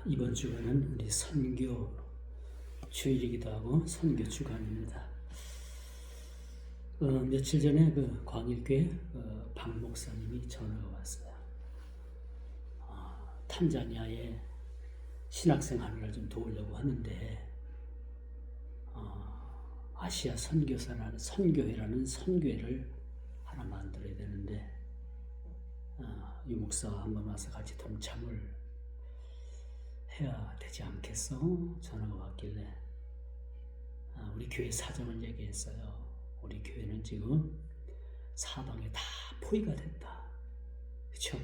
이번 주간은 우리 선교 주일이기도 하고 선교 주간입니다. 며칠 전에 그 광일교회 박 목사님이 전화가 왔어요. 탄자니아에 신학생활을 좀 도우려고 하는데 아시아 선교회라는 선교회를 하나 만들어야 되는데 유 목사 한번 와서 같이 동참을 해야 되지 않겠어? 전화가 왔길래 우리 교회 사정을 얘기했어요. 우리 교회는 지금 사방에 다 포위가 됐다. 그렇죠?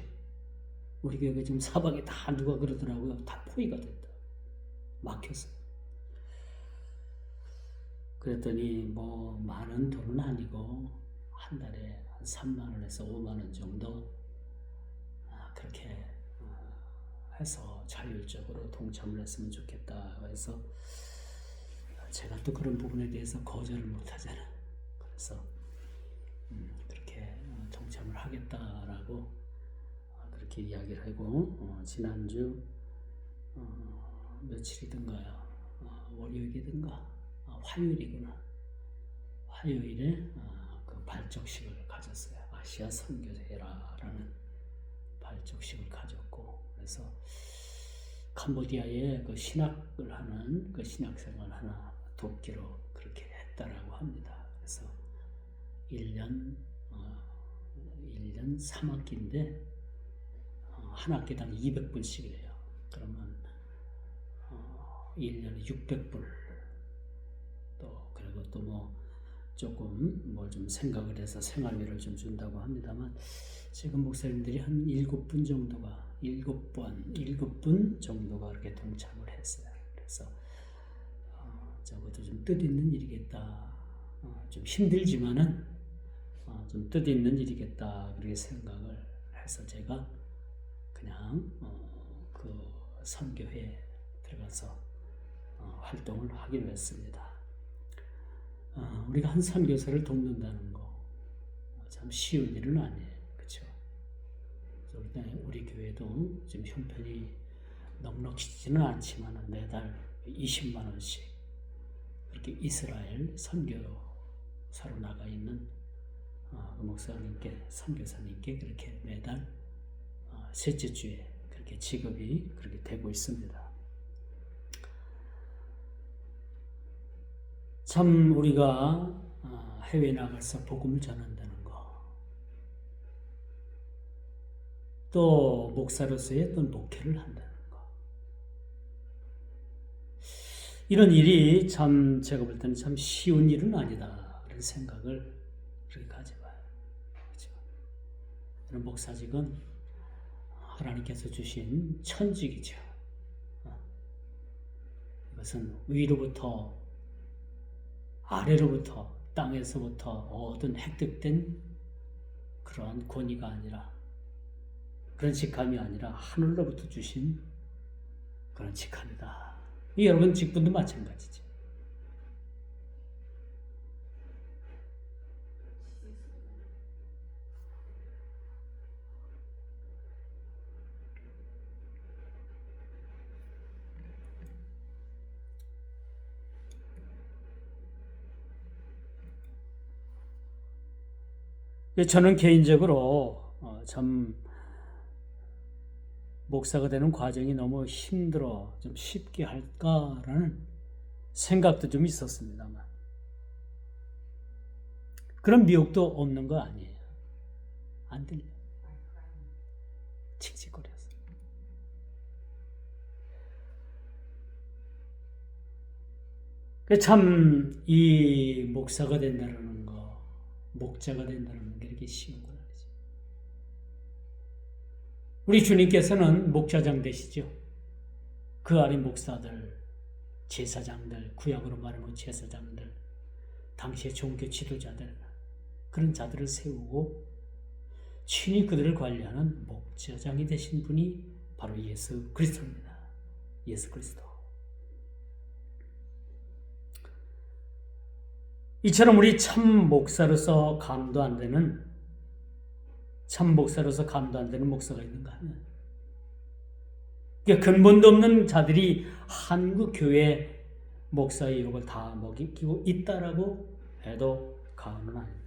우리 교회가 지금 사방에 다 누가 그러더라고요. 다 포위가 됐다. 막혔어요. 그랬더니 뭐 많은 돈은 아니고 한 달에 한 3만 원에서 5만 원 정도 그렇게 해서 자율적으로 동참을 했으면 좋겠다 해서 제가 또 그런 부분에 대해서 거절을 못 하잖아. 그래서 그렇게 동참을 하겠다라고 그렇게 이야기를 하고 지난주 며칠이든가요, 월요일이든가 화요일이구나. 화요일에 그 발족식을 가졌어요. 아시아 선교회라는 발족식을 가졌고, 그래서 캄보디아에 그 신학을 하는 그 신학생을 하나 돕기로 그렇게 했다라고 합니다. 그래서 1년 3학기인데 한 학기당 200불씩이래요. 그러면 1년에 600불 그리고 또 뭐 조금 뭘 좀 생각을 해서 생활비를 좀 준다고 합니다만, 지금 목사님들이 한 7분 정도가 이렇게 동참을 했어요. 그래서 저것도 좀 뜻있는 일이겠다. 좀 힘들지만은 좀 뜻있는 일이겠다. 그렇게 생각을 해서 제가 그냥 그 선교회에 들어가서 활동을 하기로 했습니다. 우리가 한 선교사를 돕는다는 거 참 쉬운 일은 아니에요. 그렇죠? 우리 교회도 지금 형편이 넉넉지는 않지만 매달 20만 원씩 그렇게 이스라엘 선교사로 나가 있는 목사님께, 선교사님께 그렇게 매달 셋째 주에 그렇게 지급이 그렇게 되고 있습니다. 참 우리가 해외 나가서 복음을 전한다는 거, 또 목사로서의 또 목회를 한다는 거, 이런 일이 참 제가 볼 때는 참 쉬운 일은 아니다 그런 생각을 그렇게 가져봐요. 그렇죠? 이런 목사직은 하나님께서 주신 천직이죠. 이것은 위로부터 아래로부터 땅에서부터 얻은 획득된 그러한 권위가 아니라, 그런 직함이 아니라 하늘로부터 주신 그런 직함이다. 여러분 직분도 마찬가지죠. 저는 개인적으로 참 목사가 되는 과정이 너무 힘들어 좀 쉽게 할까라는 생각도 좀 있었습니다만, 그런 미혹도 없는 거 아니에요. 안 들려. 칙칙거려서. 참 이 목사가 된다는 거, 목자가 된다는 게 이렇게 쉬운 건 아니죠. 우리 주님께서는 목자장 되시죠. 그 아래 목사들, 제사장들, 구약으로 말하면 제사장들, 당시의 종교 지도자들, 그런 자들을 세우고 친히 그들을 관리하는 목자장이 되신 분이 바로 예수 그리스도입니다. 예수 그리스도. 이처럼 우리 참 목사로서 감도 안 되는 목사가 있는가 하면 근본도 없는 자들이 한국 교회 목사의 욕을 다 먹이고 있다라고 해도 과언은 아닙니다.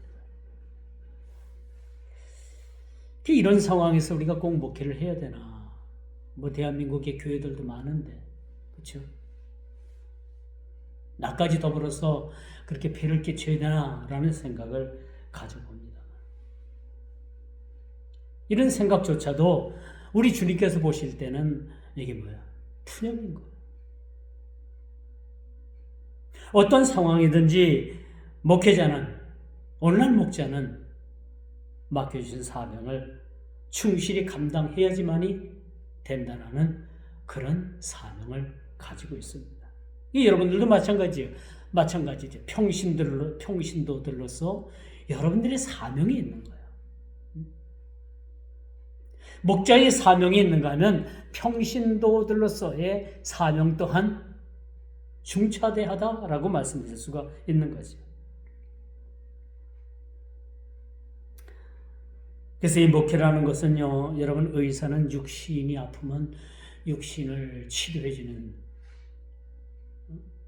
이런 상황에서 우리가 꼭 목회를 해야 되나? 대한민국의 교회들도 많은데, 그렇죠? 나까지 더불어서 그렇게 폐를 끼쳐야 되나라는 생각을 가져봅니다. 이런 생각조차도 우리 주님께서 보실 때는 이게 뭐야? 푸념인 거예요. 어떤 상황이든지 목회자는, 오늘날 목자는 맡겨주신 사명을 충실히 감당해야지만이 된다는 그런 사명을 가지고 있습니다. 여러분들도 마찬가지죠. 평신도들로서 여러분들의 사명이 있는 거예요. 목자의 사명이 있는가 하면 평신도들로서의 사명 또한 중차대하다라고 말씀드릴 수가 있는 거죠. 그래서 이 목회라는 것은요, 여러분, 의사는 육신이 아프면 육신을 치료해주는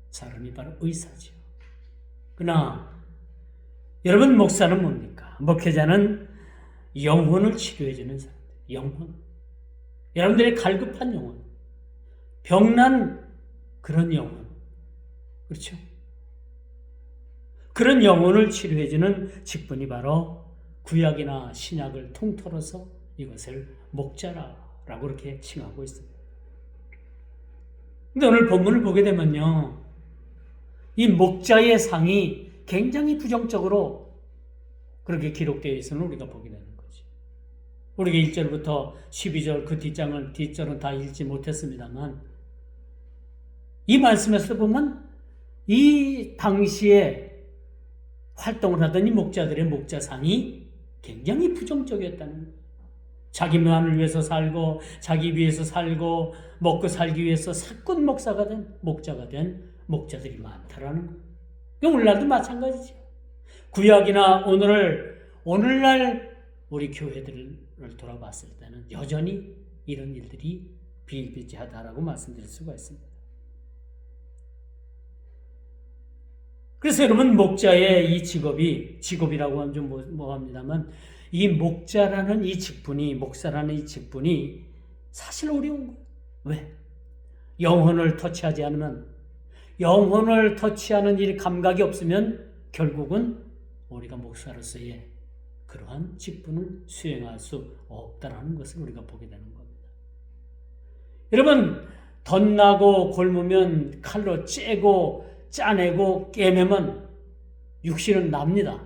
사람이 바로 의사죠. 그러나 여러분, 목사는 뭡니까? 목회자는 영혼을 치료해주는 사람. 영혼. 여러분들의 갈급한 영혼. 병난 그런 영혼. 그렇죠? 그런 영혼을 치료해주는 직분이 바로 구약이나 신약을 통틀어서 이것을 목자라고 그렇게 칭하고 있습니다. 근데 오늘 본문을 보게 되면요, 이 목자의 상이 굉장히 부정적으로 그렇게 기록되어 있음을 우리가 보게 되는 거죠. 우리가 1절부터 12절 그 뒷절은 다 읽지 못했습니다만, 이 말씀에서 보면 이 당시에 활동을 하던 이 목자들의 목자상이 굉장히 부정적이었다는 거예요. 자기만을 위해서 살고 자기 위해서 살고 먹고 살기 위해서 사꾼 목자가 된 목자들이 많다라는 거예요. 오늘날도 마찬가지죠. 구약이나 오늘날 우리 교회들을 돌아봤을 때는 여전히 이런 일들이 비일비재하다라고 말씀드릴 수가 있습니다. 그래서 여러분, 목자의 이 직업이라고 하면 좀 뭐합니다만, 이 목자라는 이 직분이, 목사라는 이 직분이 사실 어려운 거예요. 왜? 영혼을 터치하는 이 감각이 없으면 결국은 우리가 목사로서의 그러한 직분을 수행할 수 없다라는 것을 우리가 보게 되는 겁니다. 여러분, 덧나고 골무면 칼로 째고 짜내고 깨매면 육신은 납니다.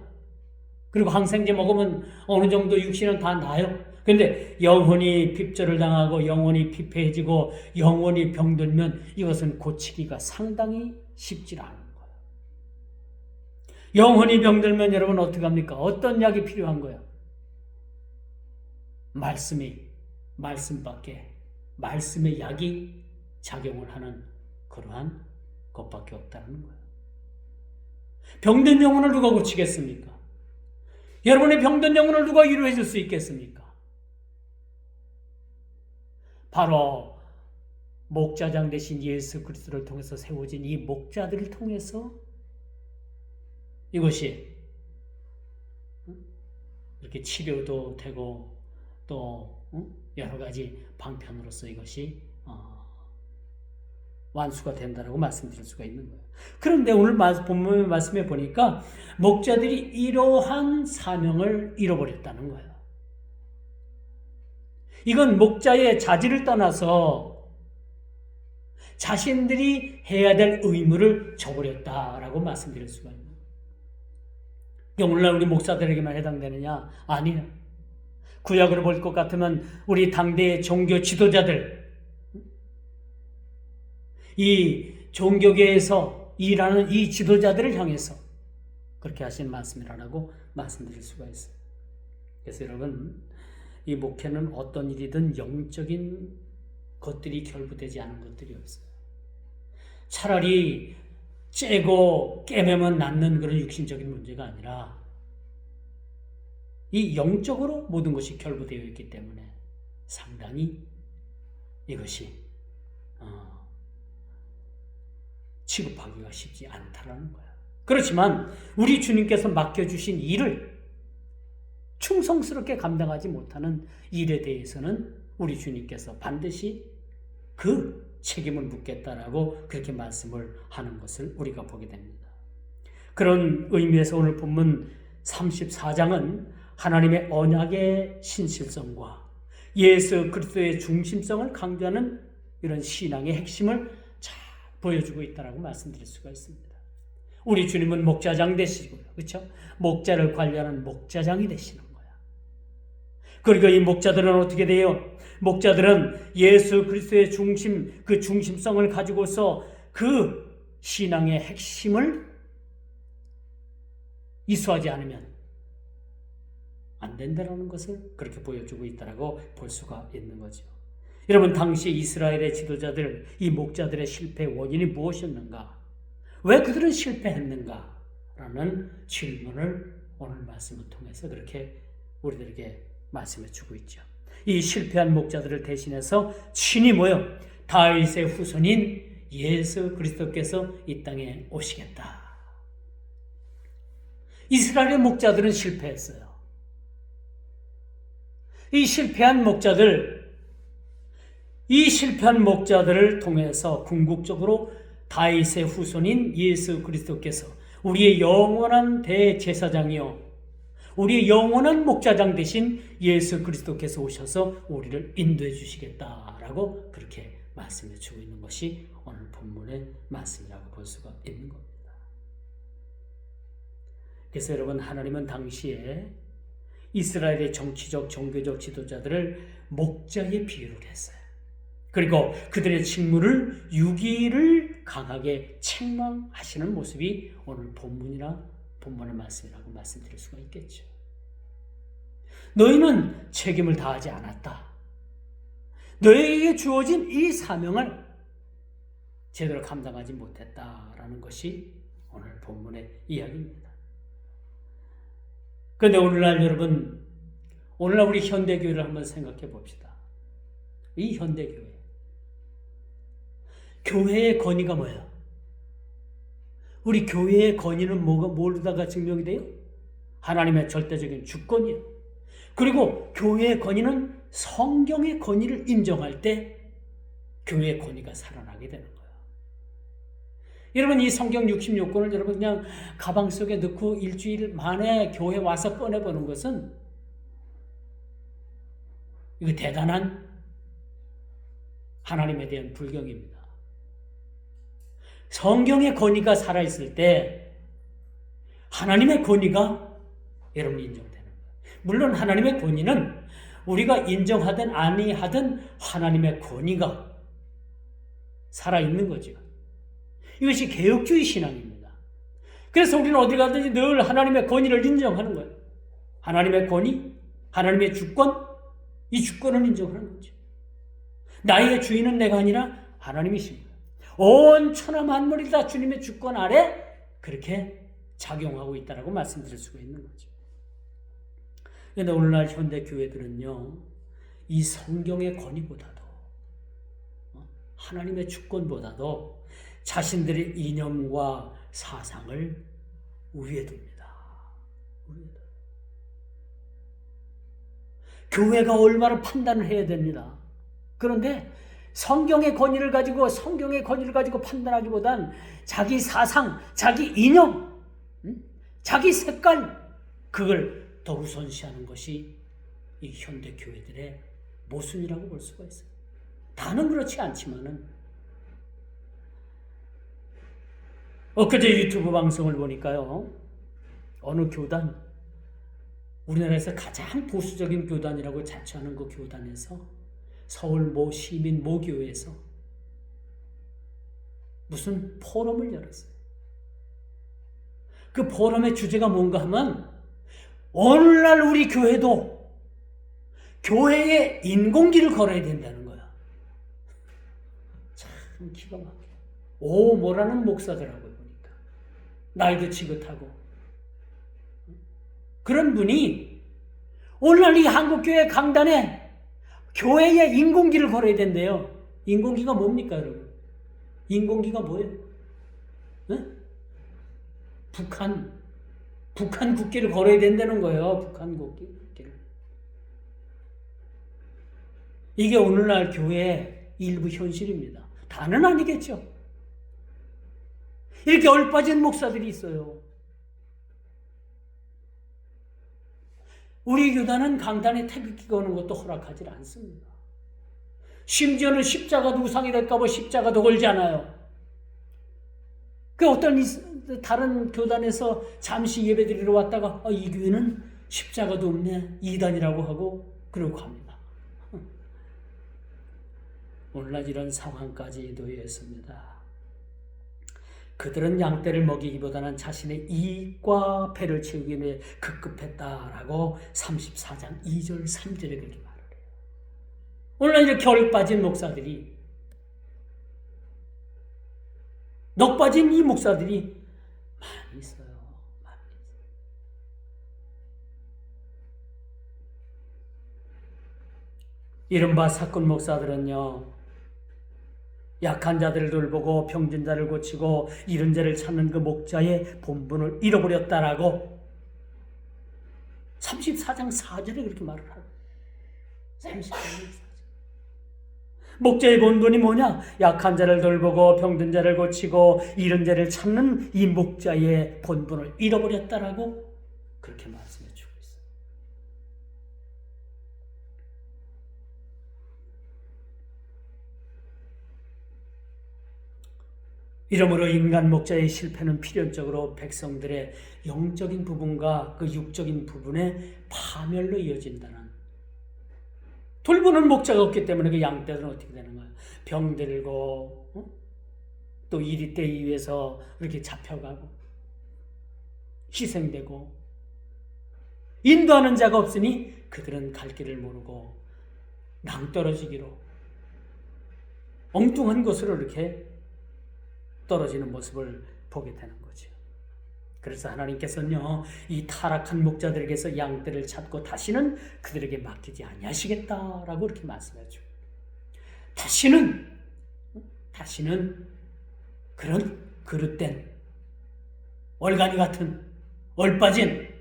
그리고 항생제 먹으면 어느 정도 육신은 다 나요. 그런데 영혼이 핍절을 당하고 영혼이 피폐해지고 영혼이 병들면 이것은 고치기가 상당히 쉽지 않은 거예요. 영혼이 병들면 여러분 어떻게 합니까? 어떤 약이 필요한 거예요? 말씀의 약이 작용을 하는 그러한 것밖에 없다는 거예요. 병든 영혼을 누가 고치겠습니까? 여러분의 병든 영혼을 누가 위로해 줄 수 있겠습니까? 바로 목자장 대신 예수 그리스도를 통해서 세워진 이 목자들을 통해서 이것이 이렇게 치료도 되고 또 여러 가지 방편으로서 이것이 완수가 된다라고 말씀드릴 수가 있는 거예요. 그런데 오늘 본문의 말씀에 보니까 목자들이 이러한 사명을 잃어버렸다는 거예요. 이건 목자의 자질을 떠나서 자신들이 해야 될 의무를 저버렸다라고 말씀드릴 수가 있는 거예요. 오늘날 우리 목사들에게만 해당되느냐? 아니에요. 구약으로 볼 것 같으면 우리 당대의 종교 지도자들, 이 종교계에서 일하는 이 지도자들을 향해서 그렇게 하신 말씀이라고 말씀드릴 수가 있어요. 그래서 여러분, 이 목회는 어떤 일이든 영적인 것들이 결부되지 않은 것들이 없어요. 차라리 째고 깨매면 낫는 그런 육신적인 문제가 아니라 이 영적으로 모든 것이 결부되어 있기 때문에 상당히 이것이 취급하기가 쉽지 않다라는 거야. 그렇지만 우리 주님께서 맡겨주신 일을 충성스럽게 감당하지 못하는 일에 대해서는 우리 주님께서 반드시 그 책임을 묻겠다라고 그렇게 말씀을 하는 것을 우리가 보게 됩니다. 그런 의미에서 오늘 본문 34장은 하나님의 언약의 신실성과 예수 그리스도의 중심성을 강조하는 이런 신앙의 핵심을 잘 보여주고 있다라고 말씀드릴 수가 있습니다. 우리 주님은 목자장 되시고요. 그렇죠? 목자를 관리하는 목자장이 되시는 거야. 그리고 이 목자들은 어떻게 돼요? 목자들은 예수 그리스도의 중심, 그 중심성을 가지고서 그 신앙의 핵심을 이수하지 않으면 안 된다는 것을 그렇게 보여주고 있다라고 볼 수가 있는 거죠. 여러분, 당시 이스라엘의 지도자들, 이 목자들의 실패의 원인이 무엇이었는가? 왜 그들은 실패했는가? 라는 질문을 오늘 말씀을 통해서 그렇게 우리들에게 말씀해 주고 있죠. 이 실패한 목자들을 대신해서 친히 모여 다윗의 후손인 예수 그리스도께서 이 땅에 오시겠다. 이스라엘의 목자들은 실패했어요. 이 실패한 목자들을 통해서 궁극적으로 다윗의 후손인 예수 그리스도께서 우리의 영원한 대제사장이요 우리의 영원한 목자장 되신 예수 그리스도께서 오셔서 우리를 인도해 주시겠다라고 그렇게 말씀해 주고 있는 것이 오늘 본문의 말씀이라고 볼 수가 있는 겁니다. 그래서 여러분, 하나님은 당시에 이스라엘의 정치적, 종교적 지도자들을 목자에 비유를 했어요. 그리고 그들의 직무를 유기를 강하게 책망하시는 모습이 오늘 본문의 말씀이라고 말씀드릴 수가 있겠죠. 너희는 책임을 다하지 않았다. 너희에게 주어진 이 사명을 제대로 감당하지 못했다라는 것이 오늘 본문의 이야기입니다. 그런데 오늘날 여러분, 오늘날 우리 현대교회를 한번 생각해 봅시다. 이 현대교회. 교회의 권위가 뭐야? 우리 교회의 권위는 뭐로다가 증명이 돼요? 하나님의 절대적인 주권이에요. 그리고 교회의 권위는 성경의 권위를 인정할 때 교회의 권위가 살아나게 되는 거예요. 여러분, 이 성경 66권을 여러분 그냥 가방 속에 넣고 일주일 만에 교회 와서 꺼내보는 것은 이거 대단한 하나님에 대한 불경입니다. 성경의 권위가 살아있을 때 하나님의 권위가 여러분이 인정되는 거예요. 물론 하나님의 권위는 우리가 인정하든 아니하든 하나님의 권위가 살아있는 거죠. 이것이 개혁주의 신앙입니다. 그래서 우리는 어디 가든지 늘 하나님의 권위를 인정하는 거예요. 하나님의 권위, 하나님의 주권, 이 주권을 인정하는 거죠. 나의 주인은 내가 아니라 하나님이십니다. 온 천하 만물이 다 주님의 주권 아래 그렇게 작용하고 있다라고 말씀드릴 수가 있는 거죠. 그런데 오늘날 현대 교회들은요, 이 성경의 권위보다도 하나님의 주권보다도 자신들의 이념과 사상을 우위에 둡니다. 교회가 얼마나 판단을 해야 됩니다. 그런데 성경의 권위를 가지고 판단하기보단 자기 사상, 자기 이념, 자기 색깔, 그걸 더 우선시하는 것이 이 현대 교회들의 모순이라고 볼 수가 있어요. 다는 그렇지 않지만은 엊그제 유튜브 방송을 보니까요, 어느 교단, 우리나라에서 가장 보수적인 교단이라고 자처하는 그 교단에서 서울 모 시민 모 교회에서 무슨 포럼을 열었어요. 그 포럼의 주제가 뭔가 하면 오늘날 우리 교회도 교회에 인공기를 걸어야 된다는 거야. 참 기가 막혀. 뭐라는 목사더라고요, 보니까. 나이도 지긋하고. 그런 분이 오늘날 이 한국교회 강단에 교회에 인공기를 걸어야 된대요. 인공기가 뭡니까, 여러분? 인공기가 뭐예요? 응? 북한 국기를 걸어야 된다는 거예요. 북한 국기를. 이게 오늘날 교회의 일부 현실입니다. 다는 아니겠죠. 이렇게 얼빠진 목사들이 있어요. 우리 교단은 강단에 태극기 거는 것도 허락하지 않습니다. 심지어는 십자가도 우상이 될까봐 십자가도 걸지 않아요. 그 어떤 다른 교단에서 잠시 예배드리러 왔다가 이 교회는 십자가도 없네, 이단이라고 하고 그러고 갑니다. 오늘날 이런 상황까지 놓여있습니다. 그들은 양떼를 먹이기보다는 자신의 이익과 배를 채우기 위해 급급했다라고 34장 2절 3절에 그렇게 말을 해요. 오늘날 이렇게 얼빠진 목사들이, 넋 빠진 이 목사들이 많이 있어요. 많이 있어요. 이른바 사건 목사들은요, 약한 자들을 돌보고 병든 자를 고치고 이른 자를 찾는 그 목자의 본분을 잃어버렸다라고 34장 4절에 그렇게 말을 하고 34장 4절. 목자의 본분이 뭐냐? 약한 자를 돌보고 병든 자를 고치고 이른 자를 찾는 이 목자의 본분을 잃어버렸다라고 그렇게 말씀해 주고 있어요. 이러므로 인간 목자의 실패는 필연적으로 백성들의 영적인 부분과 그 육적인 부분의 파멸로 이어진다는, 돌보는 목자가 없기 때문에 그 양떼들은 어떻게 되는 거예요? 병들고 또 이리 때 위해서 이렇게 잡혀가고 희생되고, 인도하는 자가 없으니 그들은 갈 길을 모르고 낭떠러지기로 엉뚱한 곳으로 이렇게 떨어지는 모습을 보게 되는 거죠. 그래서 하나님께서는요, 이 타락한 목자들에게서 양떼를 찾고 다시는 그들에게 맡기지 아니하시겠다라고 이렇게 말씀하죠. 다시는 그런 그릇된 얼간이 같은 얼빠진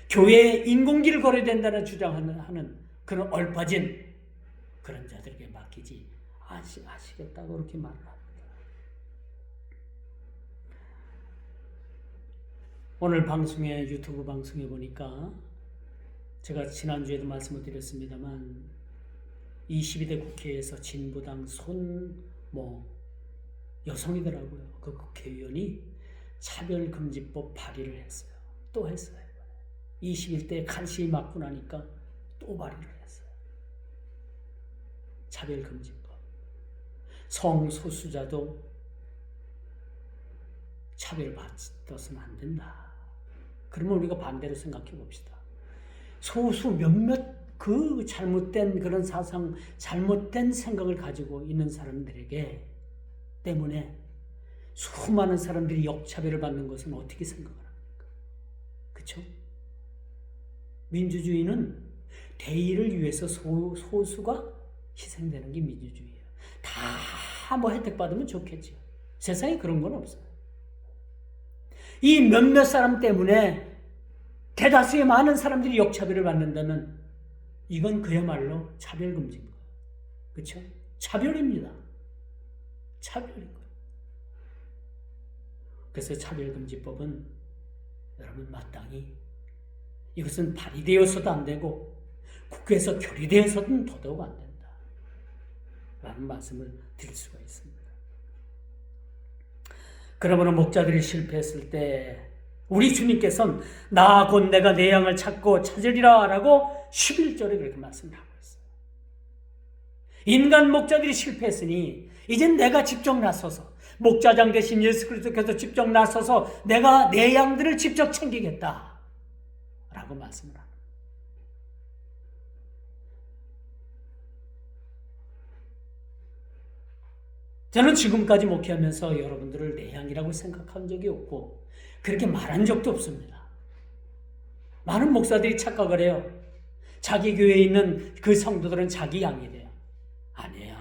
교회에 인공기를 걸어야 된다는 주장하는 그런 얼빠진 그런 자들에게 맡기지 아시겠다고 그렇게 말을 합니다. 오늘 방송에, 유튜브 방송에 보니까 제가 지난주에도 말씀을 드렸습니다만 22대 국회에서 진보당 여성이더라고요. 그 국회의원이 차별금지법 발의를 했어요. 또 했어요. 21대 간신히 맞고 나니까 또 발의를 했어요. 차별금지법. 성소수자도 차별받아서는 안 된다. 그러면 우리가 반대로 생각해 봅시다. 소수 몇몇 그 잘못된 그런 사상, 잘못된 생각을 가지고 있는 사람들에게 때문에 수많은 사람들이 역차별을 받는 것은 어떻게 생각을 합니까? 그렇죠? 민주주의는 대의를 위해서 소수가 희생되는 게 민주주의예요. 다 뭐 혜택 받으면 좋겠죠. 세상에 그런 건 없어요. 이 몇몇 사람 때문에 대다수의 많은 사람들이 역차별을 받는다면 이건 그야말로 차별금지인 거예요. 그렇죠? 차별입니다. 차별인 거예요. 그래서 차별금지법은 여러분 마땅히 이것은 발의되어서도 안 되고 국회에서 결의되어서는 더더욱 안 된다 라는 말씀을 드릴 수가 있습니다. 그러므로 목자들이 실패했을 때 우리 주님께서는 나 곧 내가 내 양을 찾고 찾으리라 라고 11절에 그렇게 말씀을 하고 있어요. 인간 목자들이 실패했으니 이젠 내가 직접 나서서, 목자장 대신 예수 그리스도께서 직접 나서서 내가 내 양들을 직접 챙기겠다 라고 말씀을 합니다. 저는 지금까지 목회하면서 여러분들을 내 양이라고 생각한 적이 없고 그렇게 말한 적도 없습니다. 많은 목사들이 착각을 해요. 자기 교회에 있는 그 성도들은 자기 양이래요. 아니에요.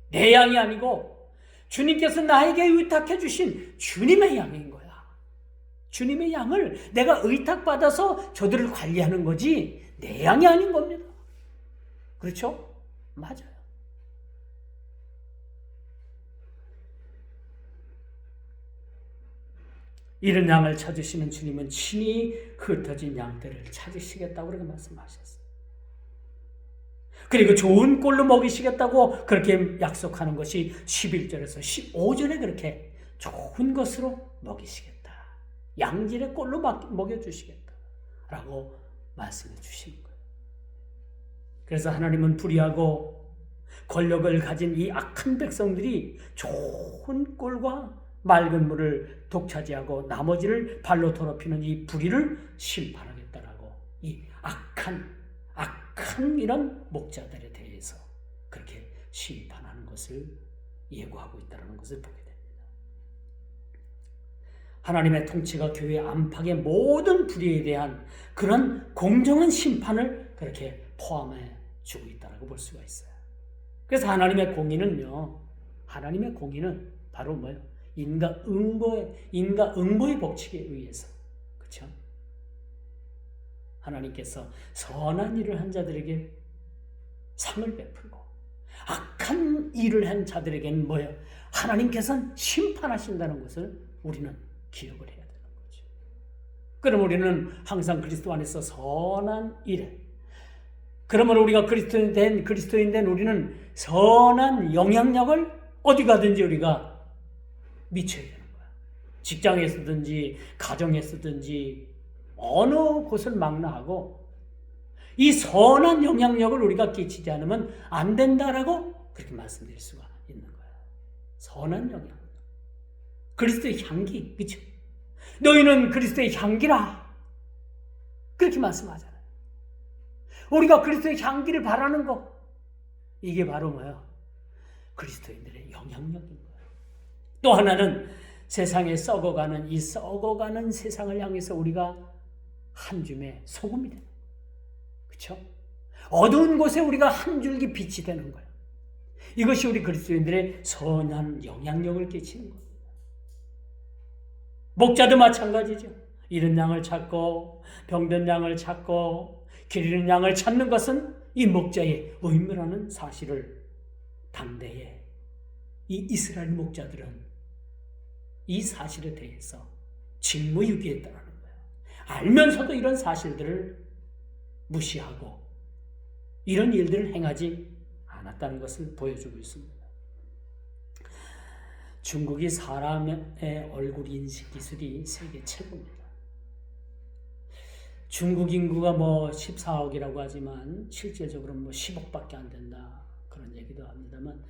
내 양이 아니고 주님께서 나에게 의탁해 주신 주님의 양인 거야. 주님의 양을 내가 의탁받아서 저들을 관리하는 거지 내 양이 아닌 겁니다. 그렇죠? 맞아요. 이런 양을 찾으시는 주님은 친히 흩어진 양들을 찾으시겠다고 그렇게 말씀하셨어요. 그리고 좋은 꼴로 먹이시겠다고 그렇게 약속하는 것이 11절에서 15절에 그렇게 좋은 것으로 먹이시겠다. 양질의 꼴로 먹여주시겠다. 라고 말씀해 주시는 거예요. 그래서 하나님은 불의하고 권력을 가진 이 악한 백성들이 좋은 꼴과 맑은 물을 독차지하고 나머지를 발로 더럽히는 이 불의를 심판하겠다라고 이 악한 이런 목자들에 대해서 그렇게 심판하는 것을 예고하고 있다는 것을 보게 됩니다. 하나님의 통치가 교회 안팎의 모든 불의에 대한 그런 공정한 심판을 그렇게 포함해 주고 있다고 볼 수가 있어요. 그래서 하나님의 공의는 바로 뭐예요? 인과응보의 법칙에 의해서, 그렇죠? 하나님께서 선한 일을 한 자들에게 상을 베풀고 악한 일을 한 자들에게는 뭐예요? 하나님께서는 심판하신다는 것을 우리는 기억을 해야 되는 거죠. 그럼 우리는 항상 그리스도 안에서 선한 일에, 그러므로 우리가 그리스도인 된 우리는 선한 영향력을 어디 가든지 우리가 미쳐야 되는 거야. 직장에서든지 가정에서든지 어느 곳을 망라하고 이 선한 영향력을 우리가 끼치지 않으면 안 된다라고 그렇게 말씀드릴 수가 있는 거예요. 선한 영향력. 그리스도의 향기, 그렇죠? 너희는 그리스도의 향기라. 그렇게 말씀하잖아요. 우리가 그리스도의 향기를 바라는 것, 이게 바로 뭐예요? 그리스도인들의 영향력인 거예요. 또 하나는 세상에 썩어가는 이 썩어가는 세상을 향해서 우리가 한 줌의 소금이 되는 거예요. 그렇죠? 어두운 곳에 우리가 한 줄기 빛이 되는 거예요. 이것이 우리 그리스도인들의 선한 영향력을 끼치는 겁니다. 목자도 마찬가지죠. 잃은 양을 찾고 병든 양을 찾고 길 잃은 양을 찾는 것은 이 목자의 의무라는 사실을 당대에 이 이스라엘 목자들은 이 사실에 대해서 직무유기했다는 거예요. 알면서도 이런 사실들을 무시하고 이런 일들을 행하지 않았다는 것을 보여주고 있습니다. 중국이 사람의 얼굴 인식 기술이 세계 최고입니다. 중국 인구가 14억이라고 하지만 실제적으로 10억밖에 안 된다 그런 얘기도 합니다만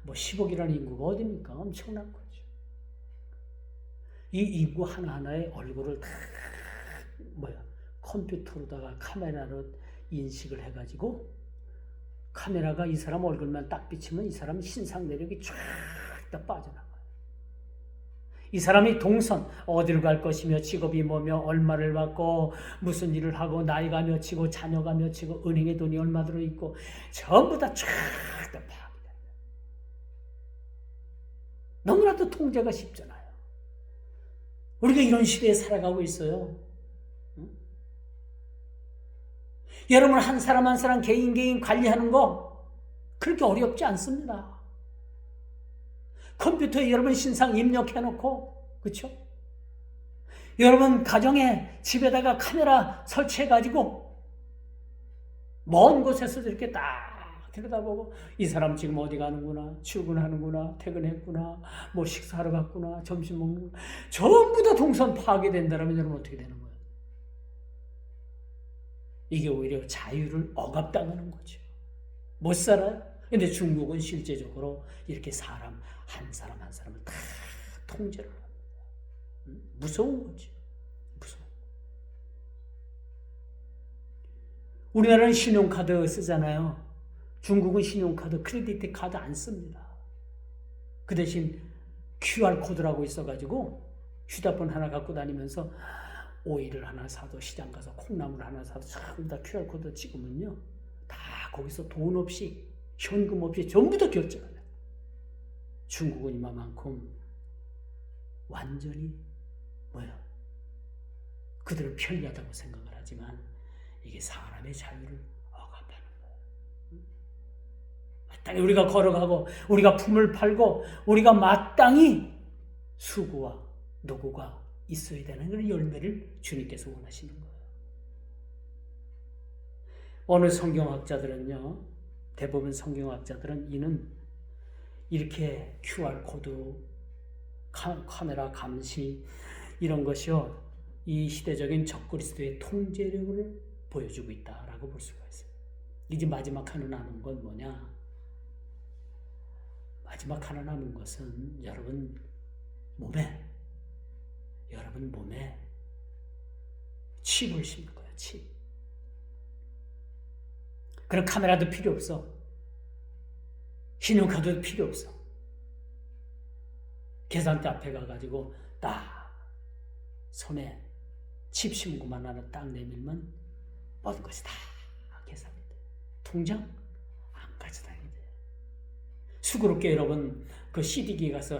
10억이라는 인구가 어디입니까? 엄청난 거죠. 이 인구 하나하나의 얼굴을 다 컴퓨터로다가 카메라로 인식을 해가지고 카메라가 이 사람 얼굴만 딱 비치면 이 사람 신상 내력이 쫙 다 빠져나가요. 이 사람이 동선, 어디로 갈 것이며 직업이 뭐며 얼마를 받고 무슨 일을 하고 나이가 몇이고 자녀가 몇이고 은행에 돈이 얼마 들어있고 전부 다 쫙 다 파악이 돼요. 너무나도 통제가 쉽잖아요. 우리가 이런 시대에 살아가고 있어요. 응? 여러분 한 사람 한 사람 개인 관리하는 거 그렇게 어렵지 않습니다. 컴퓨터에 여러분 신상 입력해놓고, 그렇죠? 여러분 가정에 집에다가 카메라 설치해가지고 먼 곳에서도 이렇게 딱 들여다보고 이 사람 지금 어디 가는구나, 출근하는구나, 퇴근했구나, 식사하러 갔구나, 점심 먹는구나, 전부 다 동선 파악이 된다면 여러분 어떻게 되는 거예요? 이게 오히려 자유를 억압당하는 거죠. 못 살아요. 근데 중국은 실제적으로 이렇게 사람 한 사람을 다 통제를 합니다. 무서운 거죠. 무서워. 우리나라는 신용카드 쓰잖아요. 중국은 신용카드, 크레디트 카드 안 씁니다. 그 대신 QR코드라고 있어가지고 휴대폰 하나 갖고 다니면서 오이를 하나 사도 시장 가서 콩나물 하나 사도 전부 다 QR코드 찍으면요. 다 거기서 돈 없이 현금 없이 전부 다 결제가 돼요. 중국은 이만큼 완전히 뭐야? 그들은 편리하다고 생각을 하지만 이게 사람의 자유를 억압하는 거예요. 마땅히 우리가 걸어가고 우리가 품을 팔고 우리가 마땅히 수고와 노고가 있어야 되는 그런 열매를 주님께서 원하시는 거예요. 어느 성경학자들은요, 대부분 성경학자들은 이는 이렇게 QR코드, 카메라 감시 이런 것이요, 이 시대적인 적그리스도의 통제력을 보여주고 있다라고 볼 수가 있어요. 이제 마지막 하나 남은 건 뭐냐? 마지막 하나 남은 것은 여러분 몸에 칩을 심는 거야. 칩. 그런 카메라도 필요 없어. 신용카드도 필요 없어. 계산대 앞에 가가지고 딱 손에 칩 심고만 하나 딱 내밀면 모든 것이 다 계산이 돼. 통장 안 가져다니게 돼. 수고롭게 여러분 그 CD기에 가서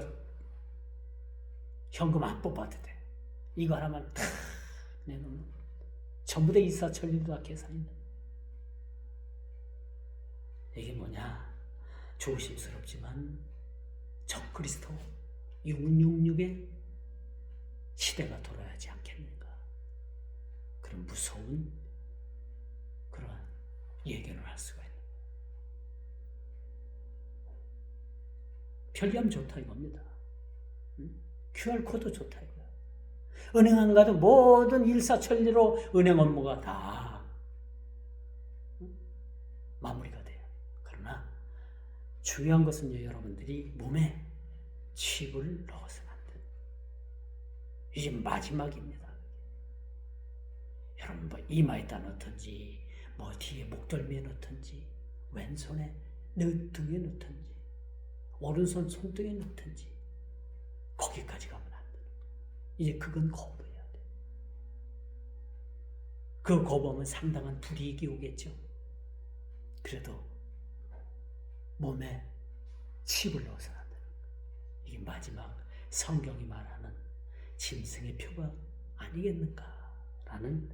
현금 안 뽑아도 돼. 이거 하나만 딱 내놓으면 전부 다 일사천리도 다 계산이 돼. 이게 뭐냐? 조심스럽지만 적그리스도 666의 시대가 돌아야지 않겠는가? 그런 무서운 그런 예견을 할 수가 있는 거예요. 편리하면 좋다 이겁니다. QR코드 좋다 이거야. 은행 안 가도 모든 일사천리로 은행 업무가 다 마무리가 돼요. 그러나 중요한 것은요, 여러분들이 몸에 칩을 넣어서는 안 돼요. 이제 마지막입니다. 여러분 뭐 이마에다 넣든지 뭐 뒤에 목덜미에 넣든지 왼손에 등에 넣든지 오른손 손등에 넣든지 거기까지 가면 안 돼요. 이제 그건 거부해야 돼. 그 거부하면 상당한 불이익이 오겠죠. 그래도 몸에 칩을 넣어서는 안 돼요. 이게 마지막 성경이 말하는 짐승의 표가 아니겠는가라는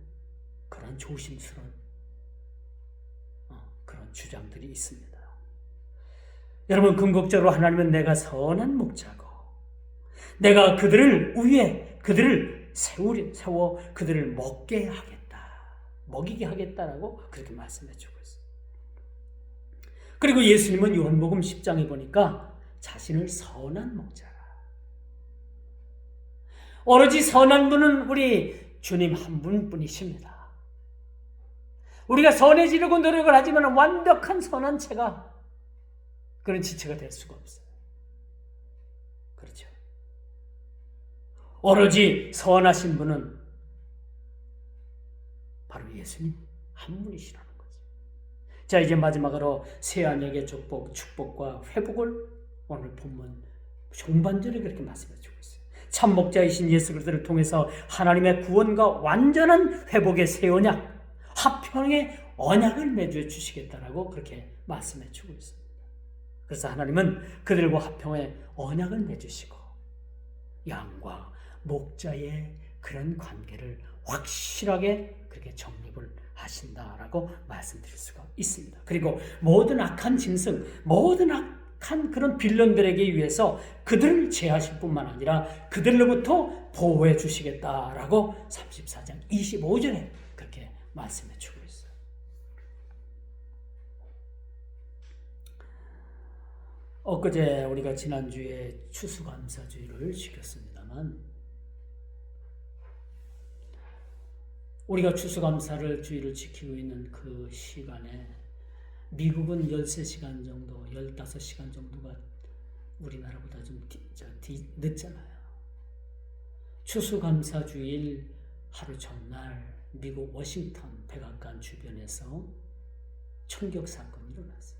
그런 조심스러운 그런 주장들이 있습니다. 여러분, 궁극적으로 하나님은 내가 선한 목자고 내가 그들을 위해 그들을 세워 그들을 먹게 하겠다, 먹이게 하겠다라고 그렇게 말씀해 주고 있어요. 그리고 예수님은 요한복음 10장에 보니까 자신을 선한 목자라. 오로지 선한 분은 우리 주님 한 분뿐이십니다. 우리가 선해지려고 노력을 하지만 완벽한 선한 그런 지체가 될 수가 없어요. 그렇죠. 오로지 선하신 분은 바로 예수님 한 분이시라는 거죠. 자, 이제 마지막으로 새 언약의 축복과 회복을 오늘 본문 종반절에 그렇게 말씀해 주고 있어요. 참 목자이신 예수 그리스도를 통해서 하나님의 구원과 완전한 회복의 새 언약, 화평의 언약을 맺어 주시겠다라고 그렇게 말씀해 주고 있습니다. 그래서 하나님은 그들과 화평의 언약을 맺으시고 양과 목자의 그런 관계를 확실하게 그렇게 정립을 하신다라고 말씀드릴 수가 있습니다. 그리고 모든 악한 짐승, 모든 악한 그런 빌런들에게 위해서 그들을 제하실 뿐만 아니라 그들로부터 보호해 주시겠다라고 34장 25절에 그렇게 말씀해 주고 있어요. 엊그제 우리가 지난주에 추수감사주의를 지켰습니다만 우리가 추수감사를 주의를 지키고 있는 그 시간에 미국은 13시간 정도, 15시간 정도가 우리나라보다 좀 늦잖아요. 추수감사주일 하루 전날 미국 워싱턴 백악관 주변에서 총격 사건이 일어났어요.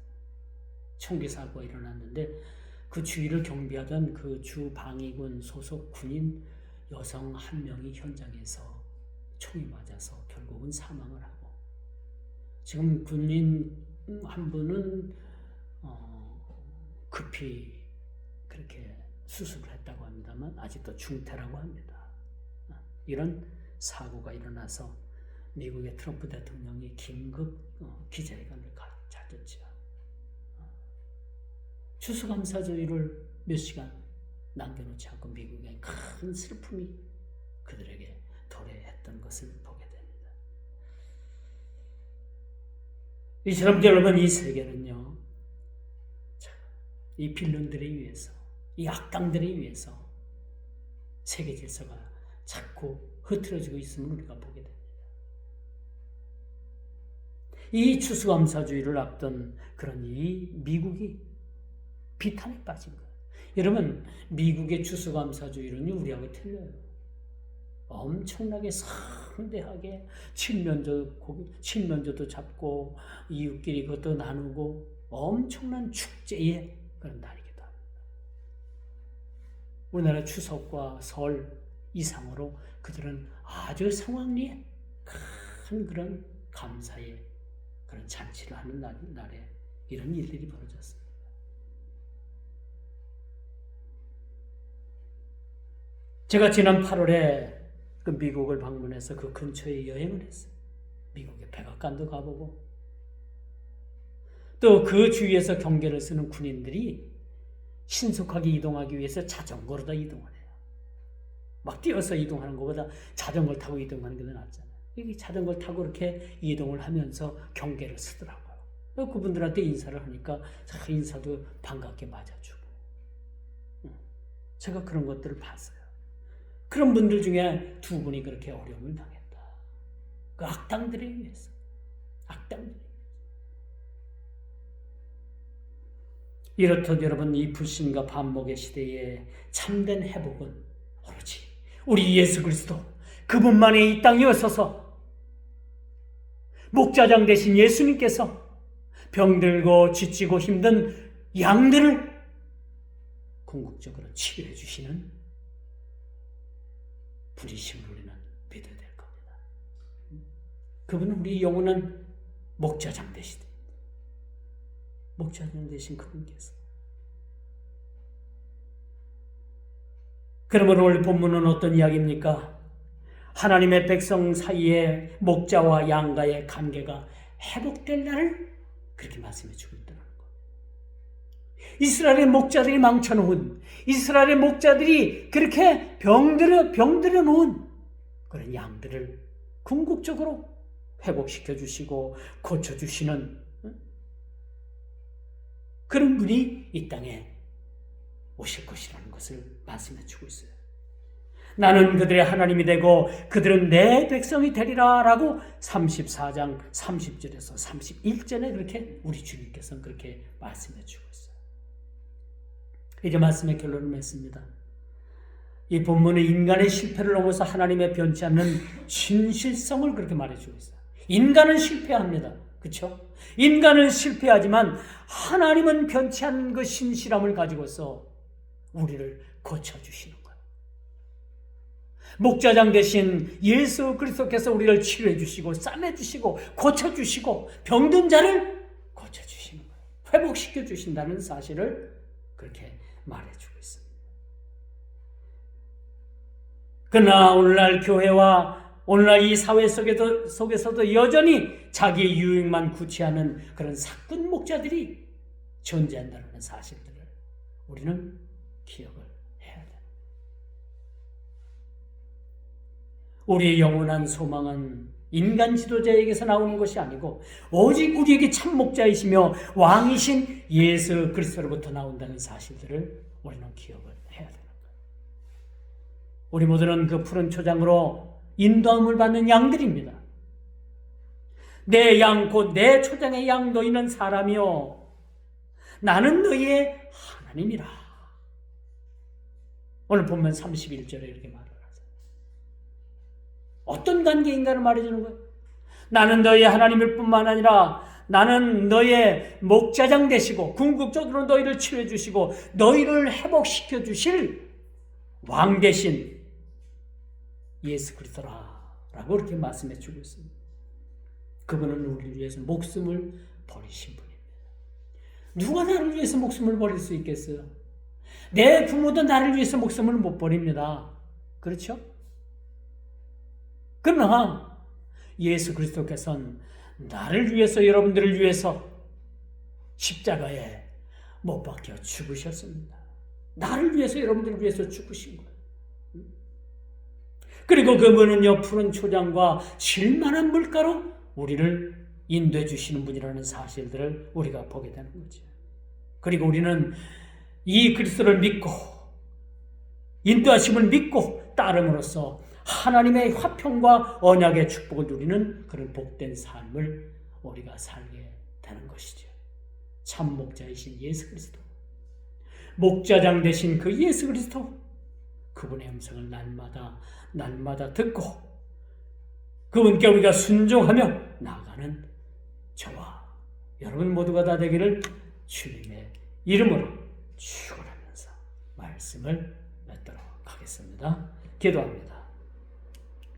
총기 사고가 일어났는데 그 주위를 경비하던 그 주 방위군 소속 군인 여성 한 명이 현장에서 총이 맞아서 결국은 사망을 하고, 지금 군인 한 분은 급히 그렇게 수습을 했다고 합니다만 아직도 중태라고 합니다. 이런 사고가 일어나서 미국의 트럼프 대통령이 긴급 기자회견을 가졌죠. 추수감사주의를 몇 시간 남겨놓지 않고 미국의 큰 슬픔이 그들에게 도래했던 것을 보게 됩니다. 이처럼 여러분, 이 세계는요, 이 빌런들에 의해서, 이 악당들에 의해서 세계 질서가 자꾸 흐트러지고 있음을 우리가 보게 됩니다. 이 추수감사주의를 앞둔 그런 이 미국이 비탄에 빠진 거예요. 여러분, 미국의 추수감사주의는 우리하고 틀려요. 엄청나게 성대하게 칠면조도 잡고 이웃끼리 그것도 나누고 엄청난 축제의 그런 날이기도 합니다. 우리나라 추석과 설 이상으로 그들은 아주 성황리에 큰 그런 감사의 그런 잔치를 하는 날에 이런 일들이 벌어졌습니다. 제가 지난 8월에 그 미국을 방문해서 그 근처에 여행을 했어요. 미국의 백악관도 가보고 또 그 주위에서 경계를 쓰는 군인들이 신속하게 이동하기 위해서 자전거로 다 이동을 해요. 막 뛰어서 이동하는 것보다 자전거를 타고 이동하는 게 더 낫잖아요. 이 자전거를 타고 이렇게 이동을 하면서 경계를 쓰더라고요. 그분들한테 인사를 하니까 인사도 반갑게 맞아주고. 제가 그런 것들을 봤어요. 그런 분들 중에 두 분이 그렇게 어려움을 당했다. 그 악당들에 의해서. 이렇듯 여러분, 이 불신과 반목의 시대에 참된 회복은 오로지 우리 예수 그리스도 그분만이 이 땅에 오셔서 목자장 되신 예수님께서 병들고 지치고 힘든 양들을 궁극적으로 치료해 주시는 분이심을 우리는 믿어야 될 겁니다. 그분은 우리 영원한 목자장 되시다. 목자장 되신 그분께서. 그러므로 오늘 본문은 어떤 이야기입니까? 하나님의 백성 사이에 목자와 양과의 관계가 회복될 날을 그렇게 말씀해 주고 있다는 것. 이스라엘의 목자들이 망쳐놓은, 이스라엘의 목자들이 그렇게 병들여 놓은 그런 양들을 궁극적으로 회복시켜 주시고 고쳐 주시는 그런 분이 이 땅에 오실 것이라는 것을 말씀해 주고 있어요. 나는 그들의 하나님이 되고 그들은 내 백성이 되리라 라고 34장 30절에서 31절에 그렇게 우리 주님께서는 그렇게 말씀해 주고 있어요. 이제 말씀의 결론을 맺습니다. 이 본문은 인간의 실패를 넘어서 하나님의 변치 않는 진실성을 그렇게 말해주고 있어요. 인간은 실패합니다. 그렇죠? 인간은 실패하지만 하나님은 변치 않는 그 신실함을 가지고서 우리를 고쳐주시는 거예요. 목자장 대신 예수 그리스도께서 우리를 치료해 주시고 싸매 주시고 고쳐 주시고 병든 자를 고쳐 주시는 거예요. 회복시켜 주신다는 사실을 그렇게 말해주고 있습니다. 그러나 오늘날 교회와 오늘날 이 사회 속에서도 여전히 자기의 유익만 구취하는 그런 사꾼 목자들이 존재한다는 사실들을 우리는 기억을 해야 돼요. 우리의 영원한 소망은 인간 지도자에게서 나오는 것이 아니고 오직 우리에게 참 목자이시며 왕이신 예수 그리스도로부터 나온다는 사실들을 우리는 기억을 해야 되는 거예요. 우리 모두는 그 푸른 초장으로 인도함을 받는 양들입니다. 내 양 곧 내 초장의 양 너희는 사람이요 나는 너희의 하나님이라. 오늘 보면 31절에 이렇게 말을 하세요. 어떤 관계인가를 말해주는 거예요. 나는 너희의 하나님일 뿐만 아니라 나는 너희의 목자장 되시고 궁극적으로 너희를 치료해 주시고 너희를 회복시켜 주실 왕 되신 예수 그리스도라고 이렇게 말씀해 주고 있습니다. 그분은 우리를 위해서 목숨을 버리신 분입니다. 누가 나를 위해서 목숨을 버릴 수 있겠어요? 내 부모도 나를 위해서 목숨을 못 버립니다. 그렇죠? 그러나 예수 그리스도께서는 나를 위해서, 여러분들을 위해서 십자가에 못 박혀 죽으셨습니다. 나를 위해서, 여러분들을 위해서 죽으신 거예요. 그리고 그분은요, 푸른 초장과 실만한 물가로 우리를 인도해 주시는 분이라는 사실들을 우리가 보게 되는 거죠. 그리고 우리는 이 그리스도를 믿고 인도하심을 믿고 따름으로써 하나님의 화평과 언약의 축복을 누리는 그런 복된 삶을 우리가 살게 되는 것이죠. 참 목자이신 예수 그리스도, 목자장 되신 그 예수 그리스도, 그분의 음성을 날마다 듣고 그분께 우리가 순종하며 나아가는 저와 여러분 모두가 다 되기를 주님의 이름으로 축원하면서 말씀을 맺도록 하겠습니다. 기도합니다.